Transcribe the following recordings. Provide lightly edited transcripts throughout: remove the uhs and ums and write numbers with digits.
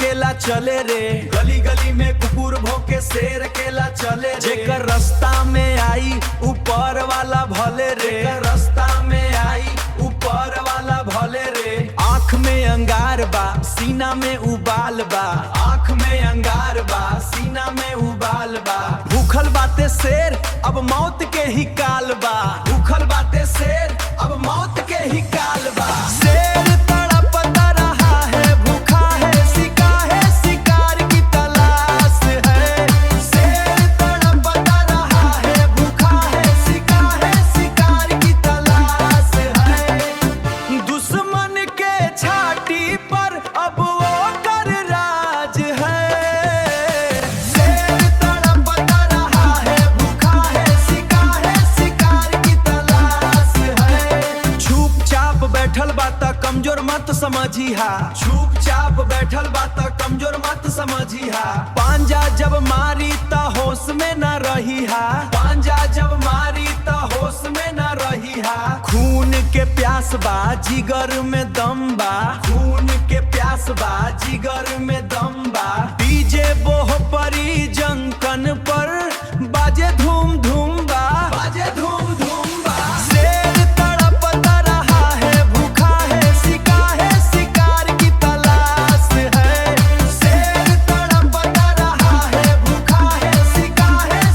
अकेला चले रे, गली गली में कुकुर भौंके शेर अकेला चले रे। जेकर रास्ता में आई ऊपर वाला भले रे, रास्ता में आई ऊपर वाला भले रे। आँख में अंगार बा सीना में उबाल बा, आँख में अंगार बा सीना में उबाल बा। भूखल बाते शेर अब मौत के ही काल बा, भूखल बाते शेर अब मौत के ही काल बा। शेर तड़पता रहा है, भूखा है, शिकार की तलाश है। शेर तड़पता रहा है, भूखा है, शिकार की तलाश है। दुश्मन के छाती पर अब वो कर राज है। शेर तड़पता रहा है, भूखा है, शिकार की तलाश है। चुपचाप बैठल बात कमजोर मत समझिहा, चुपचाप बैठल बात कमजोर मत समझिहा। पांजा जब मारी ता होश में न रहिहा, पांजा जब मारी ता होश में न रहिहा। खून के प्यास बा जिगर में दम बा, खून के प्यास बा जिगर में दम बा। डीजे बोह परी जंकन पर बाजे धूम धूम बा, बाजे धूम धूम बा। शेर तड़पता रहा है, भूखा है, शिकार की तलाश है। शेर तड़पता रहा है, भूखा है,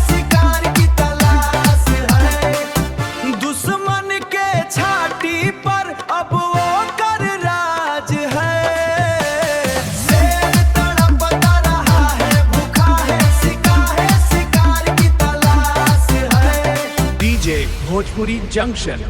शिकार की तलाश है। दुश्मन के छाती पर अब वो कर राज है। शेर तड़पता रहा है, भूखा है, शिकार की तलाश है। DJ Bhojpuri Junction।